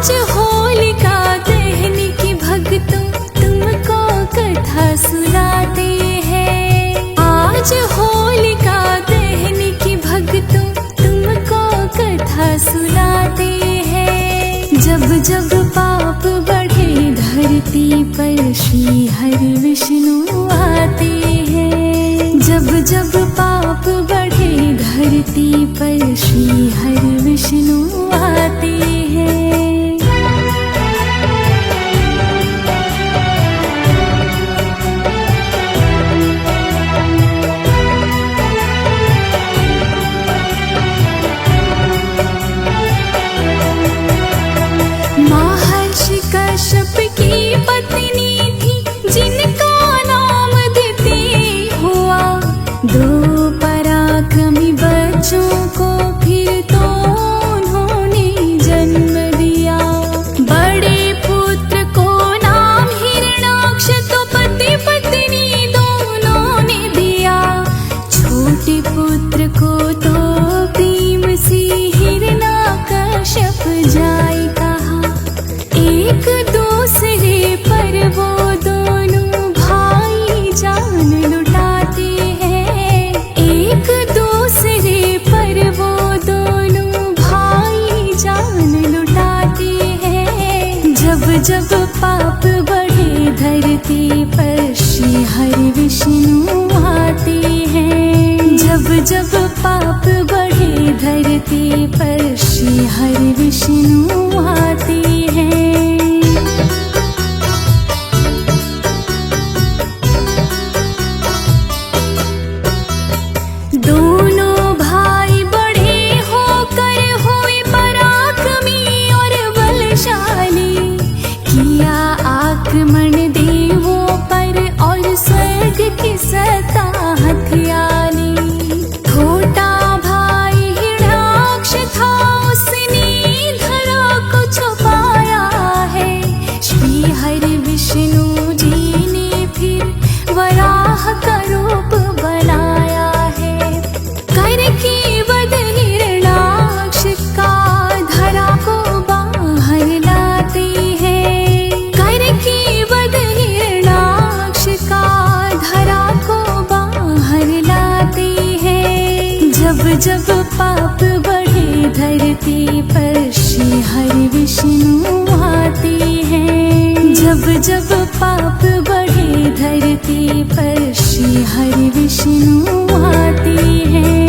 आज होलिका दहन की भक्तों तुमको कथा सुनाते हैं। आज होलिका दहन की भक्तों तुमको कथा सुनाते हैं। जब जब पाप बढ़े धरती पर श्री हरि विष्णु आते हैं। जब जब पाप बढ़े धरती पर श्री हरि विष्णु आते हैं। महर्षि कश्यप की पत्नी थी जिनका नाम दिति हुआ। दो पराक्रमी बच्चों को फिर तो उन्होंने जन्म दिया। बड़े पुत्र को नाम हिरण्याक्ष तो पति पत्नी दोनों ने दिया। छोटे पुत्र को तो प्रेम से हिरण्याकश्यप जाय कहा। एक दूसरे पर वो दोनों भाई जान लुटाते हैं। एक दूसरे पर वो दोनों भाई जान लुटाते हैं। जब जब पाप बढ़े धरती पर श्री हरि विष्णु आते हैं। जब जब पाप बढ़े धरती पर श्री हरि विष्णु आते हैं। दोनों भाई बड़े होकर हुए पराक्रमी और बलशाली। किया आक्रमण देवों पर और स्वर्ग की सत्ता हथियाली। छोटा भाई हिरण्याक्ष था, उसने धरा को छुपाया है। श्री हरि विष्णु जी ने फिर वराह का रूप बनाया है। करके वध हिरण्याक्ष का धरा को बाहर लाते हैं। करके वध हिरण्याक्ष का धरा को बाहर लाते हैं। जब जब पाप बढ़े धरती पर श्री हरि विष्णु आते हैं। जब जब पाप बढ़े धरती पर श्री हरि विष्णु आते हैं।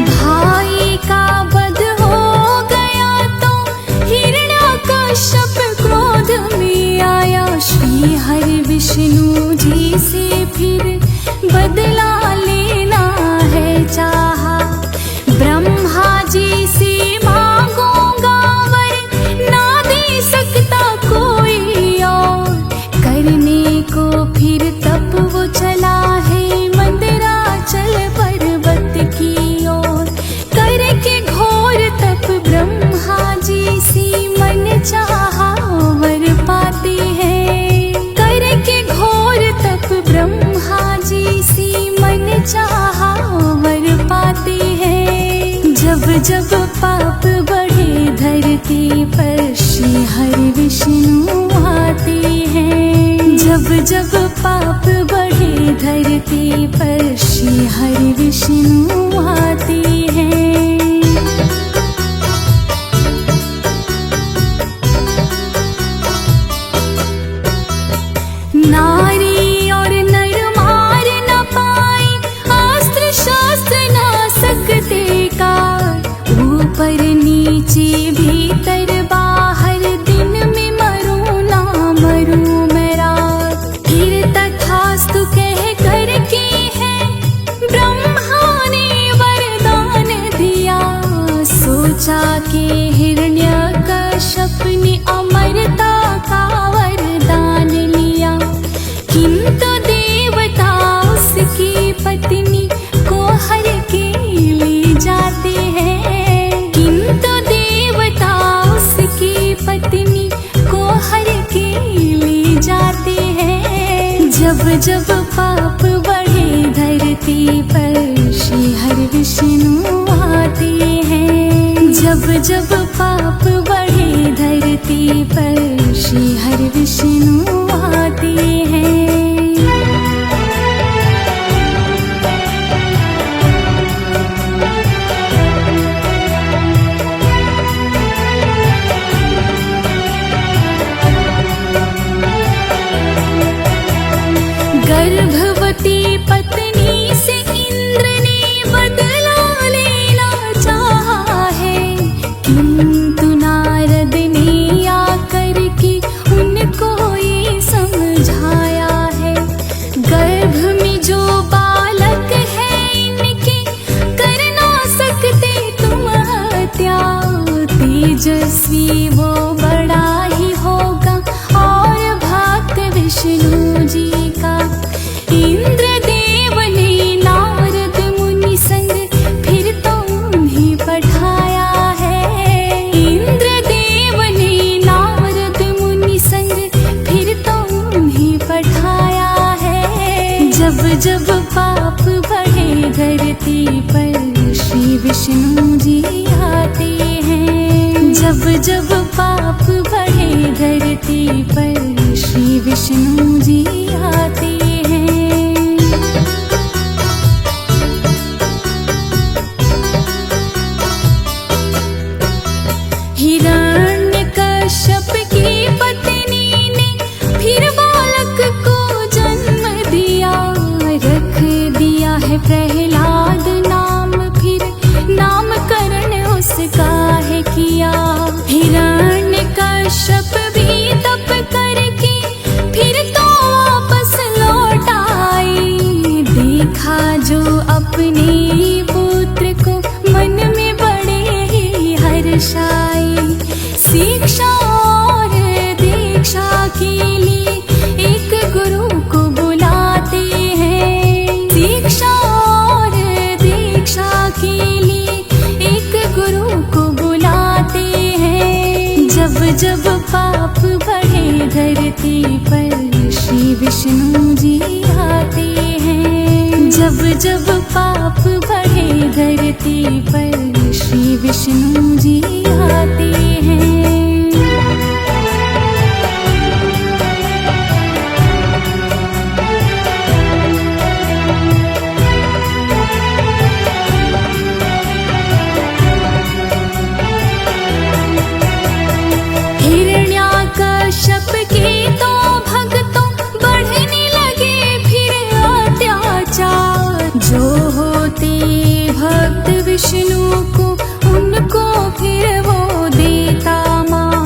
भाई का वध हो गया तो हिरण्याकश्यप क्रोध में आया। श्री हरि विष्णु जी से फिर बदला लेना है चाहा। ब्रह्मा जी से मांगूंगा वर, ना दे सकता कोई और। करने को फिर तप वो चला है मंदराचल पर्वत की ओर। करके घोर तप ब्रह्मा जी से मन चाहा वर पाते हैं। करके घोर तप ब्रह्मा जी से मन चाहा वर पाते हैं। जब जब पाप बढ़े धरती पर श्री हरि विष्णु आते हैं। जब जब पाप बढ़े धरती पर श्री हरि विष्णु आते हैं। नारी और नर मार न पाए, अस्त्र शस्त्र ना सकते काट। ऊपर नीचे भीतर बाहर, दिन में मरूं ना मरूं मैं रात। फिर तथास्तु कह कर के है ब्रह्मा ने वर जब पाप बढ़े धरती पर श्री हरि विष्णु आते हैं। जब जब पाप बढ़े धरती पर श्री हरि विष्णु आते हैं। गर्भवती पत्नी से इंद्र ने बदला लेना चाहा है, किंतु नारद ने आकर के उनको ये समझाया है। गर्भ में जो बालक है इनके कर ना सकते तुम हत्या, तेजस्वी वो बड़ा ही होगा और भक्त विष्णु जी का। इंद्रदेव ने नारद मुनि संग फिर तो उन्हें पठाया है। इंद्रदेव ने नारद मुनि संग फिर तो उन्हें पठाया है। जब जब पाप बढ़े धरती पर श्री विष्णु जी आते हैं। जब जब पाप बढ़े धरती पर श्री विष्णु जी आते हैं। हिरण्यकश्यप की पत्नी ने फिर बालक को जन्म दिया, रख दिया है प्रहलाद नाम, फिर नामकरण उसका है किया। हिरण्यकश्यप भी तप करके फिर तो वापस लौट आए। देखा जो अपने पुत्र को मन में बड़े ही हर्षाए। शिक्षा और दीक्षा के लिए एक गुरु को बुलाते हैं। शिक्षा और दीक्षा के लिए एक गुरु को बुलाते हैं। जब जब पाप बढ़े धरती पर श्री विष्णु जी आते हैं। जब जब पाप बढ़े धरती पर श्री विष्णु जी आते हैं। हिरण्यकश्यप के तो भक्तों बढ़ने लगे फिर अत्याचार। जो होते भक्त विष्णु को उनको फिर वो देता माँ।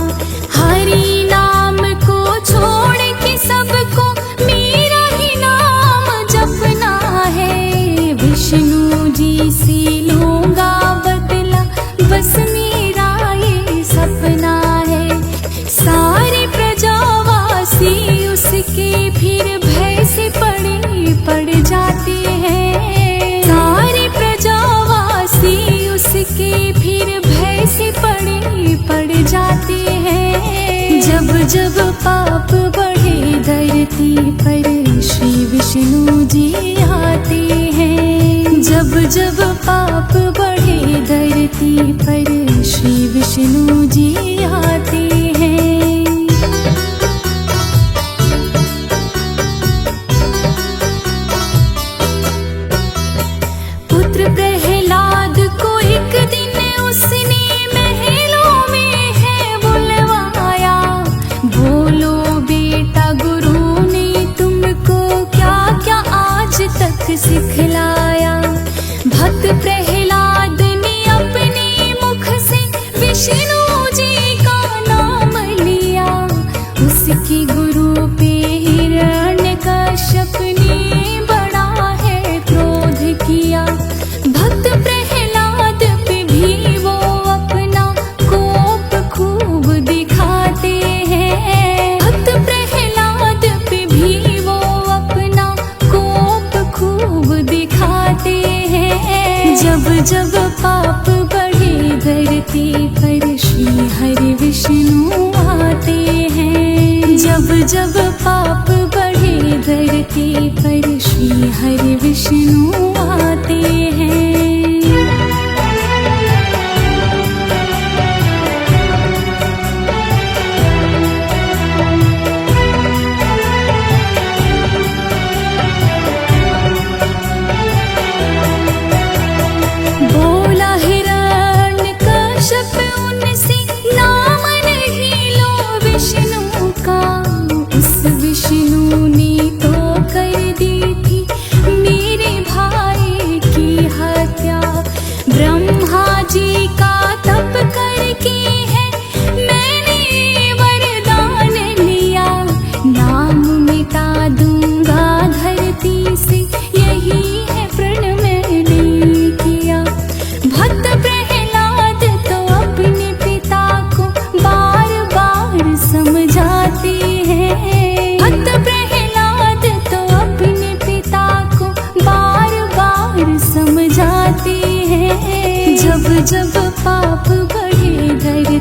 हरि नाम को छोड़ के सबको मेरा ही नाम जपना है। विष्णु जी से लूंगा बदला, बस मेरा ये सपना है। सारे प्रजावासी उसके फिर भय से पड़ जाते हैं। सारे प्रजावासी उसके फिर भय से पड़ जाते हैं। जब जब पाप बढ़े धरती पर श्री विष्णु जी आते हैं। जब जब पाप बढ़े धरती पर श्री विष्णु जी आते हैं। पुत्र प्रहलाद को एक दिन उसने महलों में है बुलवाया। बोलो बेटा गुरु ने तुमको क्या क्या आज तक सिखलाया। भक्त प्रहलाद ने अपने मुख से विष्णु जी का नाम लिया। उसकी गुरु पे हिरण्यकश्यप ने बड़ा है क्रोध किया। भक्त प्रहलाद पे भी वो अपना कोप खूब दिखाते हैं। भक्त प्रहलाद पे भी वो अपना कोप खूब दिखाते हैं। जब जब पाप बढ़े धरती पर श्री हरि विष्णु आते हैं। जब जब पाप बढ़े धरती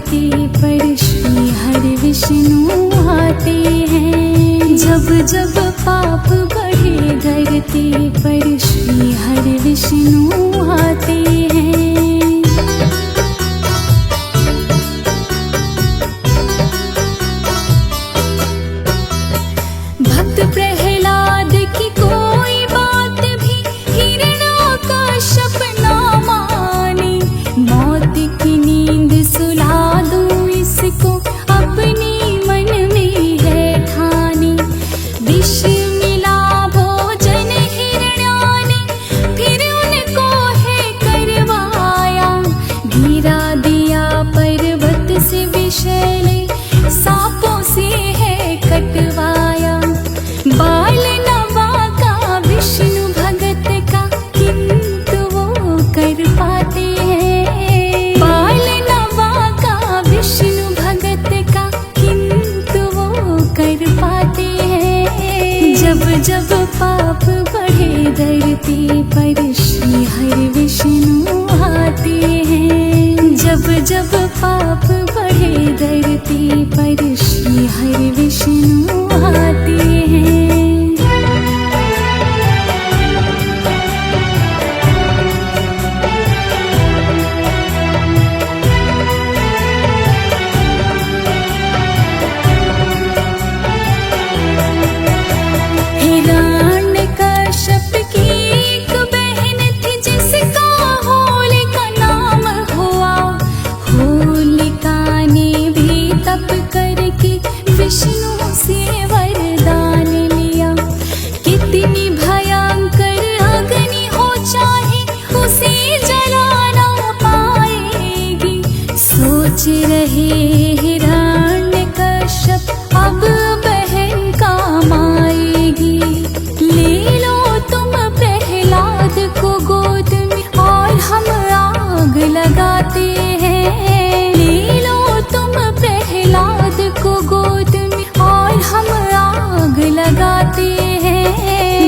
धरती पर श्री हरि विष्णु आते हैं। जब जब पाप बढ़े धरती पर श्री हरि विष्णु आते हैं। भक्त प्रहलाद की कोई बात भी हिरण्याकश्यप ना माने। मौत की नींद सुला दूं इसको अपने मन में है ठानी। विष मिला भोजन हिरण्या ने फिर उनको है करवाया। गिरा दिया पर्वत से विषैले सांपों से है कटवाया। बाल नवा का विष्णु भगत का किंतु वो कर पाते हैं। बाल नवा का विष्णु भगत का किंतु वो कर पाते हैं। जब जब पाप बढ़े धरती पर श्री हरि विष्णु आते हैं। जब जब पाप बढ़े धरती पर श्री हरि विष्णु आते हैं। हिरण्यकश्यप की एक बहन थी जिसका होलिका नाम हुआ। होलिका ने भी तप करके विष्णु से वरदान लिया। कितनी भयंकर अग्नि हो चाहे उसे जला ना पाएगी। सोच रहे हिरण्यकश्यप अब बहन काम आएगी। ले लो तुम प्रहलाद को गोद में और हम आग लगाते हैं। ले लो तुम प्रहलाद को गोद में और हम आग लगाते हैं।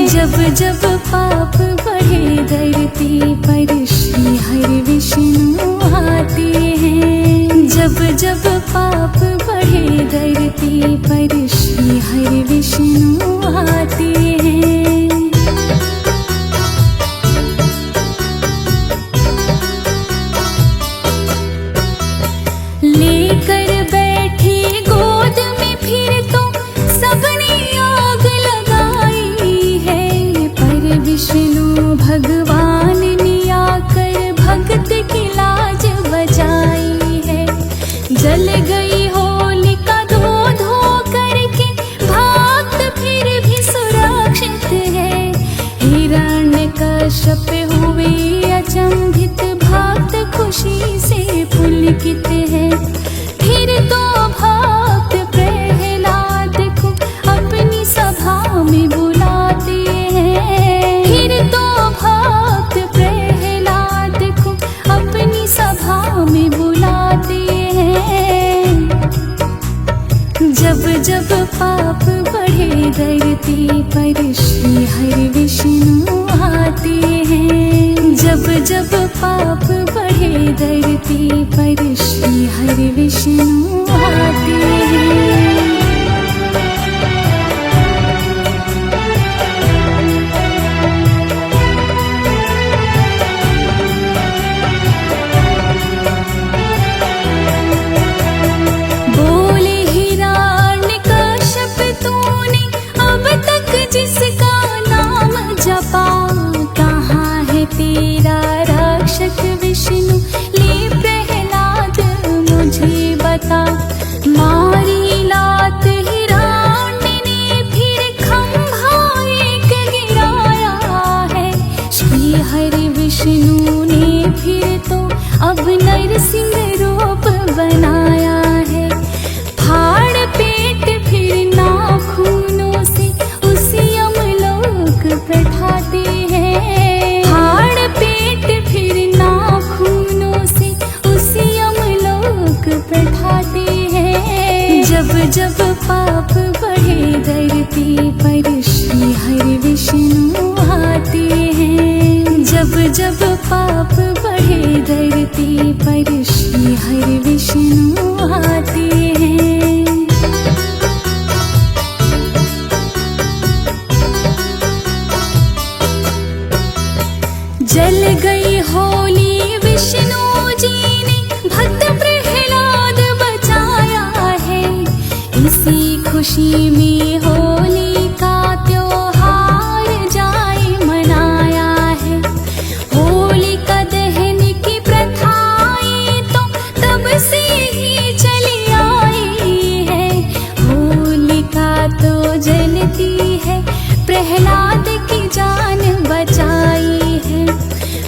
जब जब पाप बढ़े धरती पर श्री हरि विष्णु आते हैं। जब जब पाप बढ़े धरती पर श्री हरि विष्णु आते हैं। लेकर बैठे गोद में फिर तो सबने आग लगाई है। पर विष्णु भगवान ने आकर भक्त की लाज बचाई है। जल गई होलिका धो धो करके भक्त फिर भी सुरक्षित है। हिरण्यकश्यप हुए अचंभित भक्त खुशी से पुलकित है। फिर तो भक्त प्रहलाद को अपनी सभा में बुलाते हैं। फिर तो भक्त प्रहलाद को अपनी सभा में बुलाते हैं। जब जब पाप बढ़े धरती पर श्री हरि विष्णु आते हैं। जब जब पाप बढ़े धरती पर श्री हरि विष्णु आते हैं। बोले हिरण्यकश्यप तूने अब तक जिसका नाम जपा। कहाँ है तेरा रक्षक विष्णु ले प्रहलाद मुझे बता। मारी लात हिरण्य ने फिर खंभा एक गिराया है। श्री हरि विष्णु ने फिर तो अब नरसिंह रूप बनाया है। फाड़ पेट फिर नाखूनों से उसी यमलोक बैठाते हैं। फाड़ पेट फिर नाखूनों से उसी यमलोक बैठाते हैं। जब जब पाप बढ़े धरती पर श्री हरि विष्णु आते हैं। जब जब पाप बढ़े धरती पर श्री हरि विष्णु खुशी में होली का त्योहार जाए मनाया है। होलिका दहन की प्रथाएं तो तब से ही चली आई है। होलिका तो जलती है, प्रहलाद की जान बचाई है।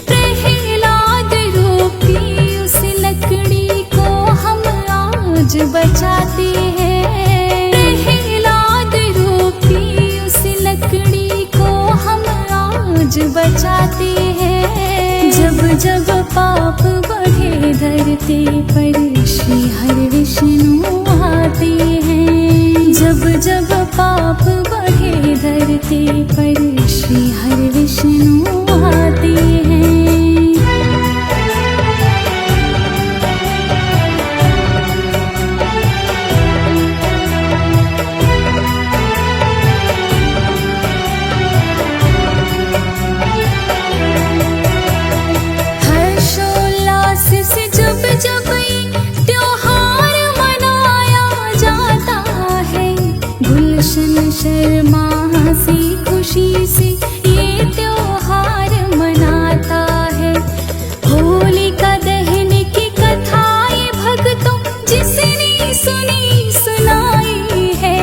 प्रहलाद रूपी उस लकड़ी को हम आज बचाते हैं। प्रहलाद रूपी उस लकड़ी को हम आज बचाते हैं। जब जब पाप बढ़े धरती पर श्री हरि विष्णु आते हैं। जब जब पाप बढ़े धरती पर श्री हरि विष्णु आते हैं। हर्षोल्लास से जब जब त्योहार मनाया जाता है। गुलशन शर्मा हंसी खुशी से ये त्योहार मनाता है। होलिका दहन की कथाएं भक्तों जिसने सुनी सुनाई है।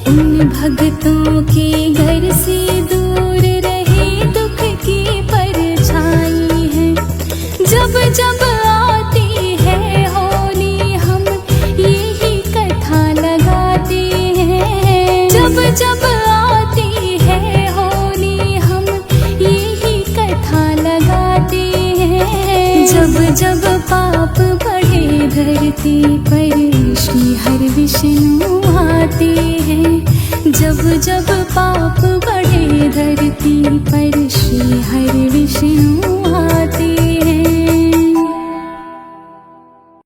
उन भक्तों के घर से दूर रहे दुख की परछाई है। जब जब आती है होली हम यही कथा लगाते हैं। जब जब आती है होली हम यही कथा लगाते हैं। जब जब पाप बढ़े धरती पर श्री हरि विष्णु आते हैं। जब जब पाप बढ़े धरती पर श्री हरि विष्णु आते